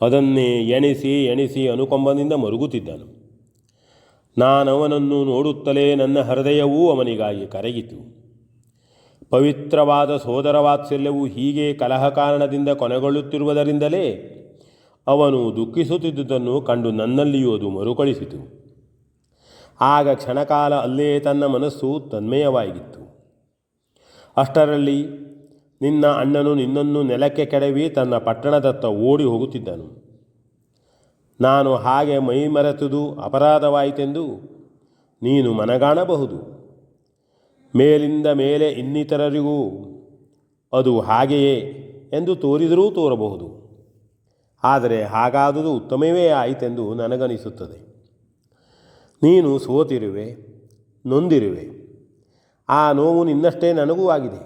ಅದನ್ನೇ ಎಣಿಸಿ ಎಣಿಸಿ ಅನುಕಂಪದಿಂದ ಮರುಗುತ್ತಿದ್ದನು. ನಾನವನನ್ನು ನೋಡುತ್ತಲೇ ನನ್ನ ಹೃದಯವೂ ಅವನಿಗಾಗಿ ಕರಗಿತು. ಪವಿತ್ರವಾದ ಸೋದರ ವಾತ್ಸಲ್ಯವು ಹೀಗೆ ಕಲಹ ಕಾರಣದಿಂದ ಕೊನೆಗೊಳ್ಳುತ್ತಿರುವುದರಿಂದಲೇ ಅವನು ದುಃಖಿಸುತ್ತಿದ್ದುದನ್ನು ಕಂಡು ನನ್ನಲ್ಲಿಯೂ ಅದು ಮರುಕಳಿಸಿತು. ಆಗ ಕ್ಷಣಕಾಲ ಅಲ್ಲೇ ತನ್ನ ಮನಸ್ಸು ತನ್ಮಯವಾಗಿತ್ತು. ಅಷ್ಟರಲ್ಲಿ ನಿನ್ನ ಅಣ್ಣನು ನಿನ್ನನ್ನು ನೆಲಕ್ಕೆ ಕೆಡವಿ ತನ್ನ ಪಟ್ಟಣದತ್ತ ಓಡಿ ಹೋಗುತ್ತಿದ್ದನು. ನಾನು ಹಾಗೆ ಮೈಮರೆತುದು ಅಪರಾಧವಾಯಿತೆಂದು ನೀನು ಮನಗಾಣಬಹುದು. ಮೇಲಿಂದ ಮೇಲೆ ಇನ್ನಿತರರಿಗೂ ಅದು ಹಾಗೆಯೇ ಎಂದು ತೋರಿದರೂ ತೋರಬಹುದು. ಆದರೆ ಹಾಗಾದುದು ಉತ್ತಮವೇ ಆಯಿತೆಂದು ನನಗನಿಸುತ್ತದೆ. ನೀನು ಸೋತಿರುವೆ, ನೊಂದಿರುವೆ. ಆ ನೋವು ನಿನ್ನಷ್ಟೇ ನನಗೂ ಆಗಿದೆ.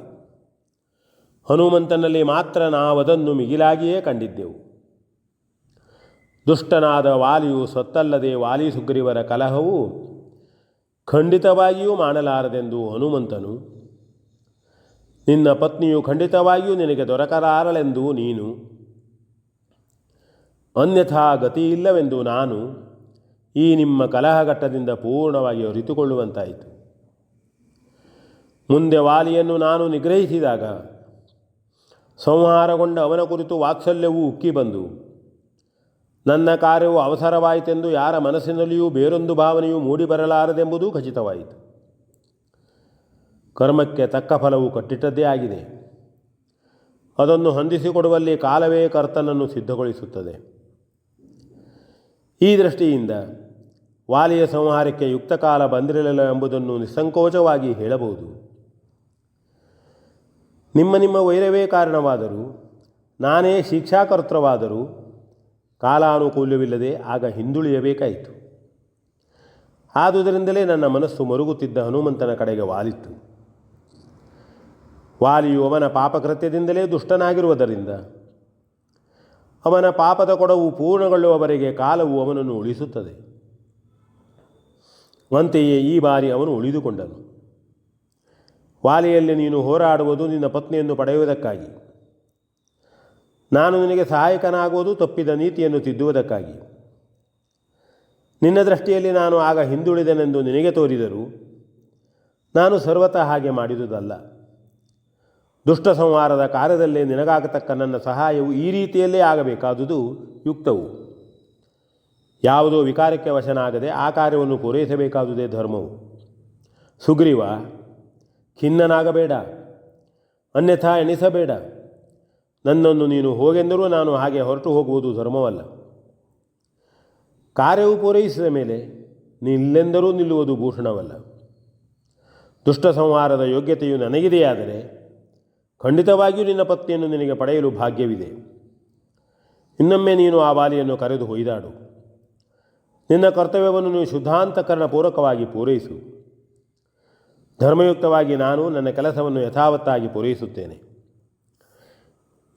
ಹನುಮಂತನಲ್ಲಿ ಮಾತ್ರ ನಾವದನ್ನು ಮಿಗಿಲಾಗಿಯೇ ಕಂಡಿದ್ದೆವು. ದುಷ್ಟನಾದ ವಾಲಿಯು ಸತ್ತಲ್ಲದೆ ವಾಲಿ ಸುಗ್ರೀವರ ಕಲಹವು ಖಂಡಿತವಾಗಿಯೂ ಮಾಡಲಾರದೆಂದು ಹನುಮಂತನು, ನಿನ್ನ ಪತ್ನಿಯು ಖಂಡಿತವಾಗಿಯೂ ನಿನಗೆ ದೊರಕಲಾರಳೆಂದು ನೀನು, ಅನ್ಯಥಾ ಗತಿಯಿಲ್ಲವೆಂದು ನಾನು ಈ ನಿಮ್ಮ ಕಲಹಘಟ್ಟದಿಂದ ಪೂರ್ಣವಾಗಿ ಅರಿತುಕೊಳ್ಳುವಂತಾಯಿತು. ಮುಂದೆ ವಾಲಿಯನ್ನು ನಾನು ನಿಗ್ರಹಿಸಿದಾಗ ಸಂಹಾರಗೊಂಡ ಅವನ ಕುರಿತು ವಾತ್ಸಲ್ಯವೂ ಉಕ್ಕಿ ಬಂದು ನನ್ನ ಕಾರ್ಯವು ಅವಸರವಾಯಿತೆಂದು ಯಾರ ಮನಸ್ಸಿನಲ್ಲಿಯೂ ಬೇರೊಂದು ಭಾವನೆಯು ಮೂಡಿಬರಲಾರದೆಂಬುದೂ ಖಚಿತವಾಯಿತು. ಕರ್ಮಕ್ಕೆ ತಕ್ಕ ಫಲವು ಕಟ್ಟಿಟ್ಟದ್ದೇ ಆಗಿದೆ. ಅದನ್ನು ಹೊಂದಿಸಿಕೊಡುವಲ್ಲಿ ಕಾಲವೇ ಕರ್ತನನ್ನು ಸಿದ್ಧಗೊಳಿಸುತ್ತದೆ. ಈ ದೃಷ್ಟಿಯಿಂದ ವಾಲಿಯ ಸಂಹಾರಕ್ಕೆ ಯುಕ್ತ ಕಾಲ ಬಂದಿರಲಿಲ್ಲ ಎಂಬುದನ್ನು ನಿಸ್ಸಂಕೋಚವಾಗಿ ಹೇಳಬಹುದು. ನಿಮ್ಮ ವೈರವೇ ಕಾರಣವಾದರೂ, ನಾನೇ ಶಿಕ್ಷಾಕರ್ತೃವಾದರೂ ಕಾಲಾನುಕೂಲ್ಯವಿಲ್ಲದೆ ಆಗ ಹಿಂದುಳಿಯಬೇಕಾಯಿತು. ಆದುದರಿಂದಲೇ ನನ್ನ ಮನಸ್ಸು ಮರುಗುತ್ತಿದ್ದ ಹನುಮಂತನ ಕಡೆಗೆ ವಾಲಿತ್ತು. ವಾಲಿಯು ಅವನ ಪಾಪಕೃತ್ಯದಿಂದಲೇ ದುಷ್ಟನಾಗಿರುವುದರಿಂದ ಅವನ ಪಾಪದ ಕೊಡವು ಪೂರ್ಣಗೊಳ್ಳುವವರೆಗೆ ಕಾಲವು ಅವನನ್ನು ಉಳಿಸುತ್ತದೆ. ಅಂತೆಯೇ ಈ ಬಾರಿ ಅವನು ಉಳಿದುಕೊಂಡನು. ವಾಲಿಯಲ್ಲಿ ನೀನು ಹೋರಾಡುವುದು ನಿನ್ನ ಪತ್ನಿಯನ್ನು ಪಡೆಯುವುದಕ್ಕಾಗಿ. ನಾನು ನಿನಗೆ ಸಹಾಯಕನಾಗುವುದು ತಪ್ಪಿದ ನೀತಿಯನ್ನು ತಿದ್ದುವುದಕ್ಕಾಗಿ. ನಿನ್ನ ದೃಷ್ಟಿಯಲ್ಲಿ ನಾನು ಆಗ ಹಿಂದುಳಿದೆನೆಂದು ನಿನಗೆ ತೋರಿದರೂ ನಾನು ಸರ್ವತಃ ಹಾಗೆ ಮಾಡಿದುದಲ್ಲ. ದುಷ್ಟ ಸಂಹಾರದ ಕಾರ್ಯದಲ್ಲೇ ನಿನಗಾಗತಕ್ಕ ನನ್ನ ಸಹಾಯವು ಈ ರೀತಿಯಲ್ಲೇ ಆಗಬೇಕಾದುದು ಯುಕ್ತವು. ಯಾವುದೋ ವಿಕಾರಕ್ಕೆ ವಶನಾಗದೆ ಆ ಕಾರ್ಯವನ್ನು ಪೂರೈಸಬೇಕಾದುದೇ ಧರ್ಮವು. ಸುಗ್ರೀವ, ಖಿನ್ನನಾಗಬೇಡ, ಅನ್ಯಥಾ ಎಣಿಸಬೇಡ. ನನ್ನನ್ನು ನೀನು ಹೋಗೆಂದರೂ ನಾನು ಹಾಗೆ ಹೊರಟು ಹೋಗುವುದು ಧರ್ಮವಲ್ಲ. ಕಾರ್ಯವು ಪೂರೈಸಿದ ಮೇಲೆ ನಿಲ್ಲೆಂದರೂ ನಿಲ್ಲುವುದು ಭೂಷಣವಲ್ಲ. ದುಷ್ಟ ಸಂಹಾರದ ಯೋಗ್ಯತೆಯು ನನಗಿದೆಯಾದರೆ ಖಂಡಿತವಾಗಿಯೂ ನಿನ್ನ ಪತ್ನಿಯನ್ನು ನಿನಗೆ ಪಡೆಯಲು ಭಾಗ್ಯವಿದೆ. ಇನ್ನೊಮ್ಮೆ ನೀನು ಆ ವಾಲಿಯನ್ನು ಕರೆದು ಹೊಯ್ದಾಡು. ನಿನ್ನ ಕರ್ತವ್ಯವನ್ನು ನೀನು ಶುದ್ಧಾಂತಕರಣ ಪೂರ್ವಕವಾಗಿ ಪೂರೈಸು. ಧರ್ಮಯುಕ್ತವಾಗಿ ನಾನು ನನ್ನ ಕೆಲಸವನ್ನು ಯಥಾವತ್ತಾಗಿ ಪೂರೈಸುತ್ತೇನೆ.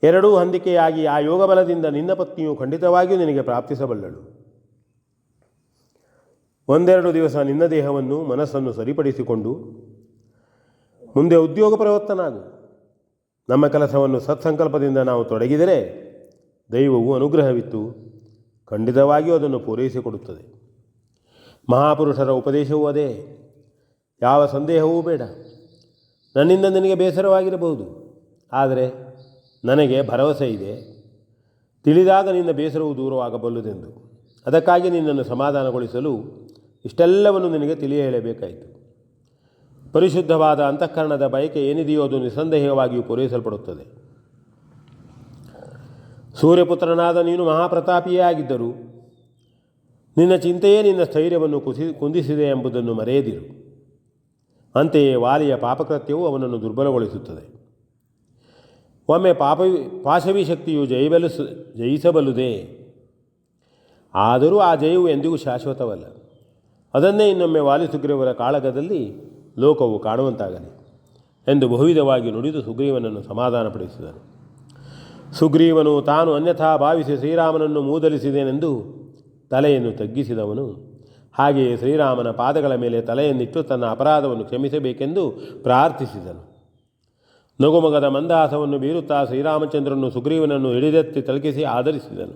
ಎರಡೂ ಹೊಂದಿಕೆಯಾಗಿ ಆ ಯೋಗಬಲದಿಂದ ನಿನ್ನ ಪತ್ನಿಯು ಖಂಡಿತವಾಗಿಯೂ ನಿನಗೆ ಪ್ರಾಪ್ತಿಸಬಲ್ಲಳು. ಒಂದೆರಡು ದಿವಸ ನಿನ್ನ ದೇಹವನ್ನು ಮನಸ್ಸನ್ನು ಸರಿಪಡಿಸಿಕೊಂಡು ಮುಂದೆ ಉದ್ಯೋಗ ಪ್ರವೃತ್ತನಾಗು. ನಮ್ಮ ಕೆಲಸವನ್ನು ಸತ್ಸಂಕಲ್ಪದಿಂದ ನಾವು ತೊಡಗಿದರೆ ದೈವವು ಅನುಗ್ರಹವಿತ್ತು ಖಂಡಿತವಾಗಿಯೂ ಅದನ್ನು ಪೂರೈಸಿಕೊಡುತ್ತದೆ. ಮಹಾಪುರುಷರ ಉಪದೇಶವೂ ಅದೇ. ಯಾವ ಸಂದೇಹವೂ ಬೇಡ. ನನ್ನಿಂದ ನಿನಗೆ ಬೇಸರವಾಗಿರಬಹುದು, ಆದರೆ ನನಗೆ ಭರವಸೆ ಇದೆ, ತಿಳಿದಾಗ ನಿನ್ನ ಬೇಸರವು ದೂರವಾಗಬಲ್ಲುದೆಂದು. ಅದಕ್ಕಾಗಿ ನಿನ್ನನ್ನು ಸಮಾಧಾನಗೊಳಿಸಲು ಇಷ್ಟೆಲ್ಲವನ್ನು ನಿನಗೆ ತಿಳಿಯ ಹೇಳಬೇಕಾಯಿತು. ಪರಿಶುದ್ಧವಾದ ಅಂತಃಕರಣದ ಬಯಕೆ ಏನಿದೆಯೋ ಅದು ನಿಸ್ಸಂದೇಹವಾಗಿಯೂ ಪೂರೈಸಲ್ಪಡುತ್ತದೆ. ಸೂರ್ಯಪುತ್ರನಾದ ನೀನು ಮಹಾಪ್ರತಾಪಿಯೇ ಆಗಿದ್ದರೂ ನಿನ್ನ ಚಿಂತೆಯೇ ನಿನ್ನ ಸ್ಥೈರ್ಯವನ್ನು ಕುಂದಿಸಿದೆ ಎಂಬುದನ್ನು ಮರೆಯದಿರು. ಅಂತೆಯೇ ವಾಲಿಯ ಪಾಪಕೃತ್ಯವು ಅವನನ್ನು ದುರ್ಬಲಗೊಳಿಸುತ್ತದೆ. ಒಮ್ಮೆ ಪಾಶವಿ ಶಕ್ತಿಯು ಜಯಿಸಬಲ್ಲುದೇ, ಆದರೂ ಆ ಜಯವು ಎಂದಿಗೂ ಶಾಶ್ವತವಲ್ಲ. ಅದನ್ನೇ ಇನ್ನೊಮ್ಮೆ ವಾಲಿ ಸುಗ್ರೀವರ ಕಾಳಗದಲ್ಲಿ ಲೋಕವು ಕಾಣುವಂತಾಗಲಿ ಎಂದು ಬಹುವಿಧವಾಗಿ ನುಡಿದು ಸುಗ್ರೀವನನ್ನು ಸಮಾಧಾನಪಡಿಸಿದನು. ಸುಗ್ರೀವನು ತಾನು ಅನ್ಯಥಾ ಭಾವಿಸಿ ಶ್ರೀರಾಮನನ್ನು ಮೂದಲಿಸಿದೆನೆಂದು ತಲೆಯನ್ನು ತಗ್ಗಿಸಿದವನು ಹಾಗೆಯೇ ಶ್ರೀರಾಮನ ಪಾದಗಳ ಮೇಲೆ ತಲೆಯನ್ನಿಟ್ಟು ತನ್ನ ಅಪರಾಧವನ್ನು ಕ್ಷಮಿಸಬೇಕೆಂದು ಪ್ರಾರ್ಥಿಸಿದನು. ನಗುಮಗದ ಮಂದಹಾಸವನ್ನು ಬೀರುತ್ತಾ ಶ್ರೀರಾಮಚಂದ್ರನು ಸುಗ್ರೀವನನ್ನು ಹಿಡಿದೆತ್ತಿ ತಲುಕಿಸಿ ಆದರಿಸಿದನು.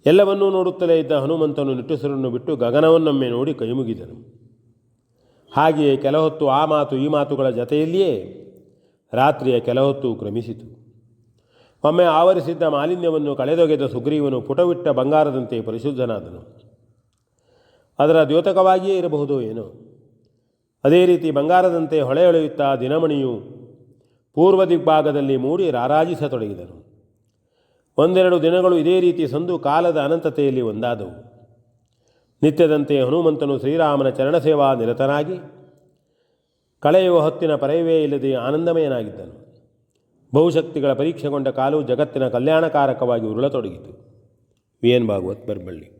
ಎಲ್ಲವನ್ನೂ ನೋಡುತ್ತಲೇ ಇದ್ದ ಹನುಮಂತನು ನಿಟ್ಟುಸಿರನ್ನು ಬಿಟ್ಟು ಗಗನವನ್ನೊಮ್ಮೆ ನೋಡಿ ಕೈಮುಗಿದನು. ಹಾಗೆಯೇ ಕೆಲಹೊತ್ತು ಆ ಮಾತು ಈ ಮಾತುಗಳ ಜತೆಯಲ್ಲಿಯೇ ರಾತ್ರಿಯ ಕೆಲಹೊತ್ತು ಕ್ರಮಿಸಿತು. ಒಮ್ಮೆ ಆವರಿಸಿದ್ದ ಮಾಲಿನ್ಯವನ್ನು ಕಳೆದೊಗೆದ ಸುಗ್ರೀವನು ಪುಟವಿಟ್ಟ ಬಂಗಾರದಂತೆ ಪರಿಶುದ್ಧನಾದನು. ಅದರ ದ್ಯೋತಕವಾಗಿಯೇ ಇರಬಹುದೋ ಏನೋ. ಅದೇ ರೀತಿ ಬಂಗಾರದಂತೆ ಹೊಳೆಯೊಳೆಯುತ್ತಾ ದಿನಮಣಿಯು ಪೂರ್ವ ದಿಗ್ಭಾಗದಲ್ಲಿ ಮೂಡಿ ರಾರಾಜಿಸತೊಡಗಿದನು. ಒಂದೆರಡು ದಿನಗಳು ಇದೇ ರೀತಿ ಸಂದು ಕಾಲದ ಅನಂತತೆಯಲ್ಲಿ ಒಂದಾದವು. ನಿತ್ಯದಂತೆ ಹನುಮಂತನು ಶ್ರೀರಾಮನ ಚರಣಸೇವಾ ನಿರತನಾಗಿ ಕಳೆಯುವ ಹೊತ್ತಿನ ಪರವೇ ಇಲ್ಲದೆ ಆನಂದಮಯನಾಗಿದ್ದನು. ಬಹುಶಕ್ತಿಗಳ ಪರೀಕ್ಷೆಗೊಂಡ ಕಾಲು ಜಗತ್ತಿನ ಕಲ್ಯಾಣಕಾರಕವಾಗಿ ಉರುಳತೊಡಗಿತು. V N Bhagwat, Barballi.